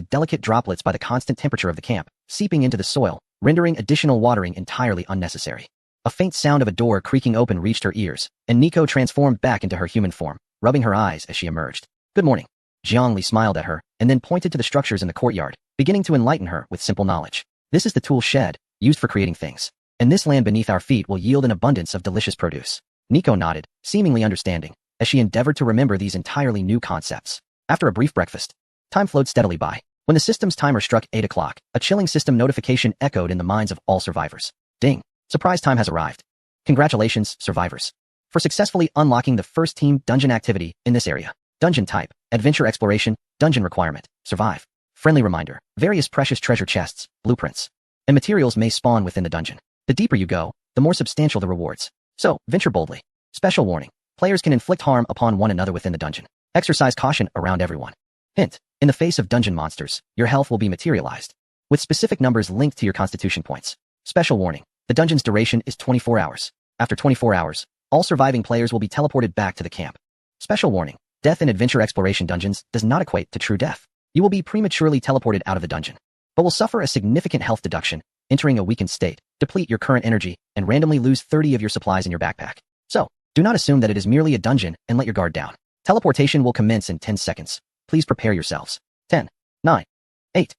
delicate droplets by the constant temperature of the camp, seeping into the soil, rendering additional watering entirely unnecessary. A faint sound of a door creaking open reached her ears, and Nico transformed back into her human form, rubbing her eyes as she emerged. Good morning. Jiangli smiled at her, and then pointed to the structures in the courtyard, beginning to enlighten her with simple knowledge. This is the tool shed, used for creating things. And this land beneath our feet will yield an abundance of delicious produce. Nico nodded, seemingly understanding, as she endeavored to remember these entirely new concepts. After a brief breakfast, time flowed steadily by. When the system's timer struck 8 o'clock, a chilling system notification echoed in the minds of all survivors. Ding! Surprise time has arrived. Congratulations, survivors, for successfully unlocking the first team dungeon activity in this area. Dungeon type, adventure exploration, dungeon requirement, survive. Friendly reminder, various precious treasure chests, blueprints, and materials may spawn within the dungeon. The deeper you go, the more substantial the rewards. So, venture boldly. Special warning, players can inflict harm upon one another within the dungeon. Exercise caution around everyone. Hint, in the face of dungeon monsters, your health will be materialized, with specific numbers linked to your constitution points. Special warning, the dungeon's duration is 24 hours. After 24 hours, all surviving players will be teleported back to the camp. Special warning, death in adventure exploration dungeons does not equate to true death. You will be prematurely teleported out of the dungeon, but will suffer a significant health deduction, entering a weakened state, deplete your current energy, and randomly lose 30 of your supplies in your backpack. So, do not assume that it is merely a dungeon and let your guard down. Teleportation will commence in 10 seconds. Please prepare yourselves. 10, 9, 8.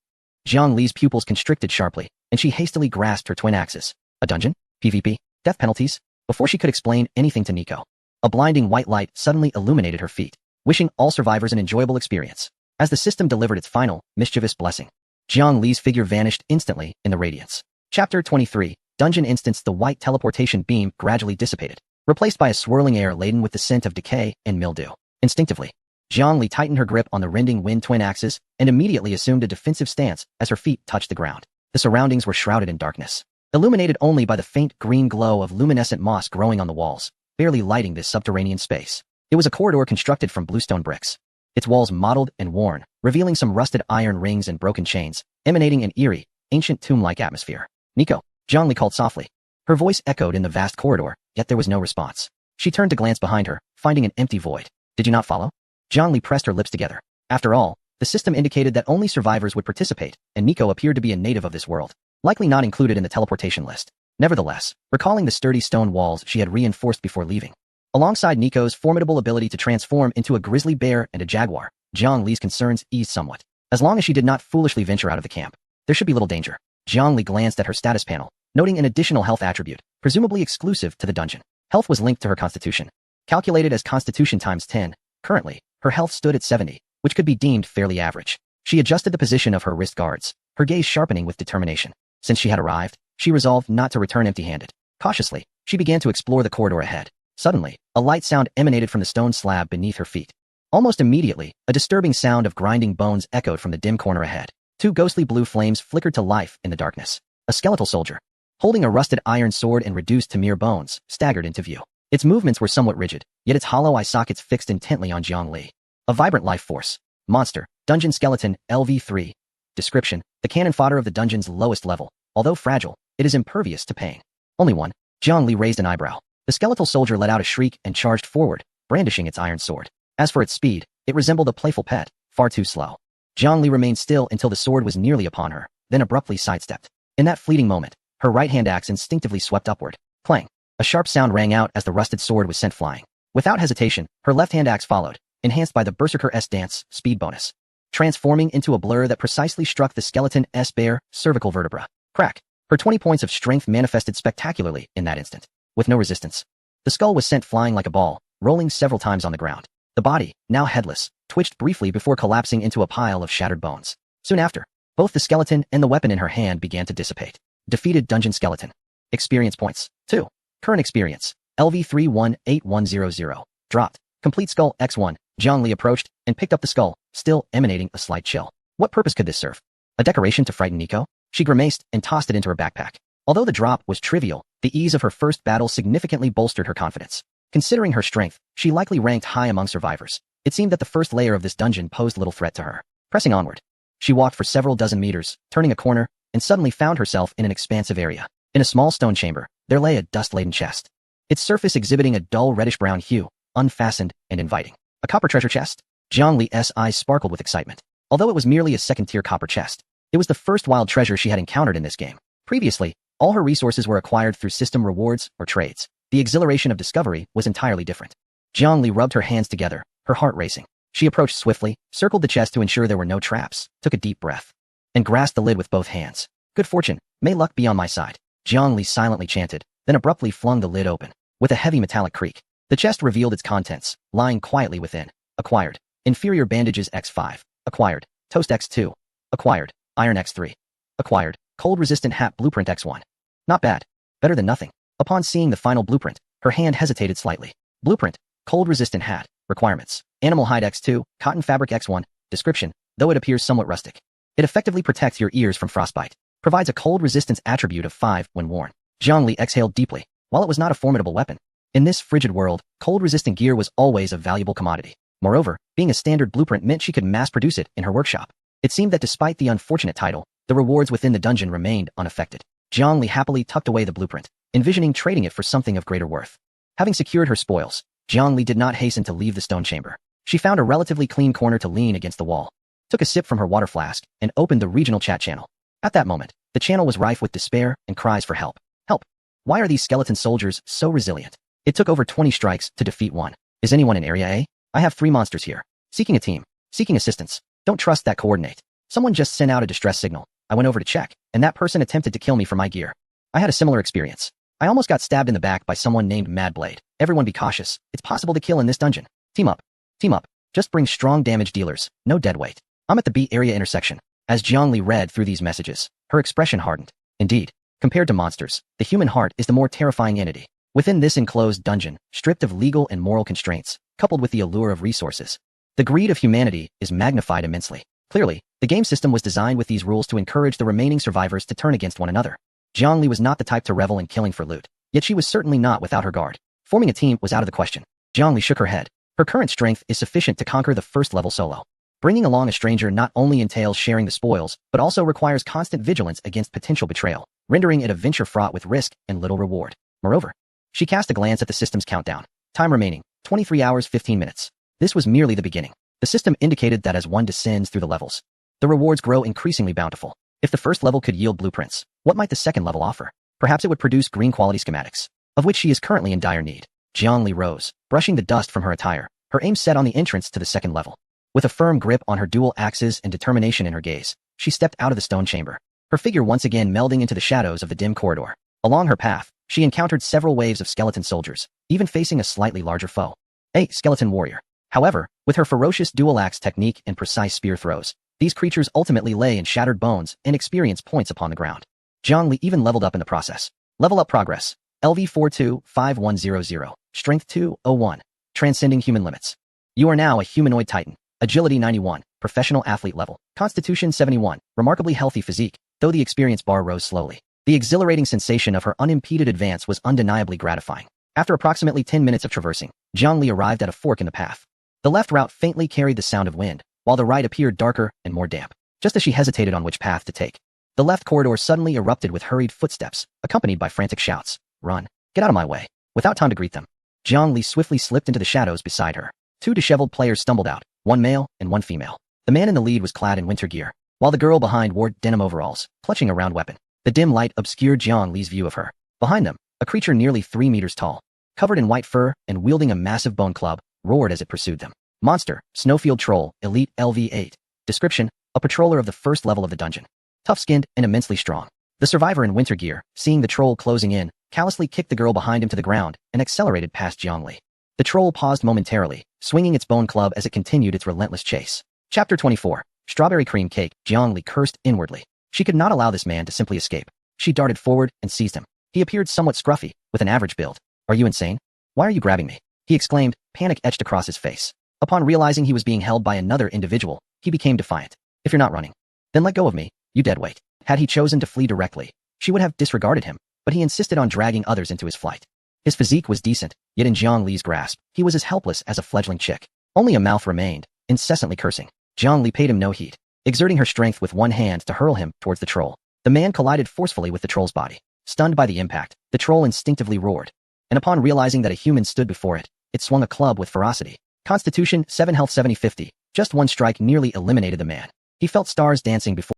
Jiang Li's pupils constricted sharply, and she hastily grasped her twin axes. A dungeon? PvP? Death penalties? Before she could explain anything to Nico, a blinding white light suddenly illuminated her feet, wishing all survivors an enjoyable experience. As the system delivered its final, mischievous blessing, Jiang Li's figure vanished instantly in the radiance. Chapter 23, Dungeon Instance. The white teleportation beam gradually dissipated, replaced by a swirling air laden with the scent of decay and mildew. Instinctively, Jiang Li tightened her grip on the rending wind twin axes and immediately assumed a defensive stance as her feet touched the ground. The surroundings were shrouded in darkness, illuminated only by the faint green glow of luminescent moss growing on the walls, barely lighting this subterranean space. It was a corridor constructed from bluestone bricks, its walls mottled and worn, revealing some rusted iron rings and broken chains, emanating an eerie, ancient tomb-like atmosphere. Nico, Jiang Li called softly. Her voice echoed in the vast corridor, yet there was no response. She turned to glance behind her, finding an empty void. Did you not follow? Jiang Li pressed her lips together. After all, the system indicated that only survivors would participate, and Nico appeared to be a native of this world, likely not included in the teleportation list. Nevertheless, recalling the sturdy stone walls she had reinforced before leaving, alongside Nico's formidable ability to transform into a grizzly bear and a jaguar, Jiang Li's concerns eased somewhat. As long as she did not foolishly venture out of the camp, there should be little danger. Jiang Li glanced at her status panel, noting an additional health attribute, presumably exclusive to the dungeon. Health was linked to her constitution. Calculated as constitution times 10, currently, her health stood at 70, which could be deemed fairly average. She adjusted the position of her wrist guards, her gaze sharpening with determination. Since she had arrived, she resolved not to return empty-handed. Cautiously, she began to explore the corridor ahead. Suddenly, a light sound emanated from the stone slab beneath her feet. Almost immediately, a disturbing sound of grinding bones echoed from the dim corner ahead. Two ghostly blue flames flickered to life in the darkness. A skeletal soldier, holding a rusted iron sword and reduced to mere bones, staggered into view. Its movements were somewhat rigid, yet its hollow eye sockets fixed intently on Jiang Li. A vibrant life force. Monster. Dungeon skeleton, LV3. Description: the cannon fodder of the dungeon's lowest level. Although fragile, it is impervious to pain. Only one. Jiang Li raised an eyebrow. The skeletal soldier let out a shriek and charged forward, brandishing its iron sword. As for its speed, it resembled a playful pet, far too slow. Jiang Li remained still until the sword was nearly upon her, then abruptly sidestepped. In that fleeting moment, her right-hand axe instinctively swept upward. Clang! A sharp sound rang out as the rusted sword was sent flying. Without hesitation, her left-hand axe followed, enhanced by the Berserker's dance speed bonus, transforming into a blur that precisely struck the skeleton's bare cervical vertebra. Crack! Her 20 points of strength manifested spectacularly in that instant. With no resistance, the skull was sent flying like a ball, rolling several times on the ground. The body, now headless, twitched briefly before collapsing into a pile of shattered bones. Soon after, both the skeleton and the weapon in her hand began to dissipate. Defeated dungeon skeleton. Experience points. 2. Current experience. LV318100. Dropped. Complete skull X1. Jiang Li approached and picked up the skull, still emanating a slight chill. What purpose could this serve? A decoration to frighten Nico? She grimaced and tossed it into her backpack. Although the drop was trivial, the ease of her first battle significantly bolstered her confidence. Considering her strength, she likely ranked high among survivors. It seemed that the first layer of this dungeon posed little threat to her. Pressing onward, she walked for several dozen meters, turning a corner, and suddenly found herself in an expansive area. In a small stone chamber, there lay a dust-laden chest, its surface exhibiting a dull reddish-brown hue, unfastened and inviting. A copper treasure chest? Jiang Li's eyes sparkled with excitement. Although it was merely a second-tier copper chest, it was the first wild treasure she had encountered in this game. Previously, all her resources were acquired through system rewards or trades. The exhilaration of discovery was entirely different. Jiangli rubbed her hands together, her heart racing. She approached swiftly, circled the chest to ensure there were no traps, took a deep breath, and grasped the lid with both hands. Good fortune, may luck be on my side. Jiangli silently chanted, then abruptly flung the lid open. With a heavy metallic creak, the chest revealed its contents, lying quietly within. Acquired. Inferior bandages X5. Acquired. Toast X2. Acquired. Iron X3. Acquired. Cold-resistant hat blueprint X1. Not bad. Better than nothing. Upon seeing the final blueprint, her hand hesitated slightly. Blueprint. Cold-resistant hat. Requirements. Animal hide X2. Cotton fabric X1. Description. Though it appears somewhat rustic, it effectively protects your ears from frostbite. Provides a cold resistance attribute of 5 when worn. Jiangli exhaled deeply. While it was not a formidable weapon, in this frigid world, cold-resistant gear was always a valuable commodity. Moreover, being a standard blueprint meant she could mass-produce it in her workshop. It seemed that despite the unfortunate title, the rewards within the dungeon remained unaffected. Jiangli happily tucked away the blueprint, envisioning trading it for something of greater worth. Having secured her spoils, Jiangli did not hasten to leave the stone chamber. She found a relatively clean corner to lean against the wall, took a sip from her water flask, and opened the regional chat channel. At that moment, the channel was rife with despair and cries for help. Help! Why are these skeleton soldiers so resilient? It took over 20 strikes to defeat one. Is anyone in Area A? I have 3 monsters here. Seeking a team. Seeking assistance. Don't trust that coordinate. Someone just sent out a distress signal. I went over to check, and that person attempted to kill me for my gear. I had a similar experience. I almost got stabbed in the back by someone named Madblade. Everyone be cautious. It's possible to kill in this dungeon. Team up. Team up. Just bring strong damage dealers. No deadweight. I'm at the B area intersection. As Jiangli read through these messages, her expression hardened. Indeed, compared to monsters, the human heart is the more terrifying entity. Within this enclosed dungeon, stripped of legal and moral constraints, coupled with the allure of resources, the greed of humanity is magnified immensely. Clearly, the game system was designed with these rules to encourage the remaining survivors to turn against one another. Jiangli was not the type to revel in killing for loot, yet she was certainly not without her guard. Forming a team was out of the question. Jiangli shook her head. Her current strength is sufficient to conquer the first level solo. Bringing along a stranger not only entails sharing the spoils, but also requires constant vigilance against potential betrayal, rendering it a venture fraught with risk and little reward. Moreover, she cast a glance at the system's countdown. Time remaining, 23 hours 15 minutes. This was merely the beginning. The system indicated that as one descends through the levels, the rewards grow increasingly bountiful. If the first level could yield blueprints, what might the second level offer? Perhaps it would produce green quality schematics, of which she is currently in dire need. Jiangli rose, brushing the dust from her attire, her aim set on the entrance to the second level. With a firm grip on her dual axes and determination in her gaze, she stepped out of the stone chamber, her figure once again melding into the shadows of the dim corridor. Along her path, she encountered several waves of skeleton soldiers, even facing a slightly larger foe. A skeleton warrior. However, with her ferocious dual axe technique and precise spear throws, these creatures ultimately lay in shattered bones and experience points upon the ground. Jiangli even leveled up in the process. Level up progress. LV 425100. Strength 201. Transcending human limits. You are now a humanoid titan. Agility 91, professional athlete level. Constitution 71, remarkably healthy physique, though the experience bar rose slowly. The exhilarating sensation of her unimpeded advance was undeniably gratifying. After approximately 10 minutes of traversing, Jiangli arrived at a fork in the path. The left route faintly carried the sound of wind, while the right appeared darker and more damp. Just as she hesitated on which path to take, the left corridor suddenly erupted with hurried footsteps, accompanied by frantic shouts. Run! Get out of my way! Without time to greet them, Jiangli swiftly slipped into the shadows beside her. 2 disheveled players stumbled out. 1 male and 1 female. The man in the lead was clad in winter gear, while the girl behind wore denim overalls, clutching a round weapon. The dim light obscured Jiangli's view of her. Behind them, a creature nearly 3 meters tall, covered in white fur and wielding a massive bone club, roared as it pursued them. Monster, Snowfield Troll, Elite LV8. Description, a patroller of the first level of the dungeon. Tough-skinned and immensely strong. The survivor in winter gear, seeing the troll closing in, callously kicked the girl behind him to the ground and accelerated past Jiangli. The troll paused momentarily, swinging its bone club as it continued its relentless chase. Chapter 24. Strawberry Cream Cake. Jiangli cursed inwardly. She could not allow this man to simply escape. She darted forward and seized him. He appeared somewhat scruffy, with an average build. Are you insane? Why are you grabbing me? He exclaimed, panic etched across his face. Upon realizing he was being held by another individual, he became defiant. If you're not running, then let go of me, you deadweight. Had he chosen to flee directly, she would have disregarded him, but he insisted on dragging others into his flight. His physique was decent, yet in Jiangli's grasp, he was as helpless as a fledgling chick. Only a mouth remained, incessantly cursing. Jiangli paid him no heed, exerting her strength with one hand to hurl him towards the troll. The man collided forcefully with the troll's body. Stunned by the impact, the troll instinctively roared, and upon realizing that a human stood before it, it swung a club with ferocity. Constitution 7 health 70-50. Just one strike nearly eliminated the man. He felt stars dancing before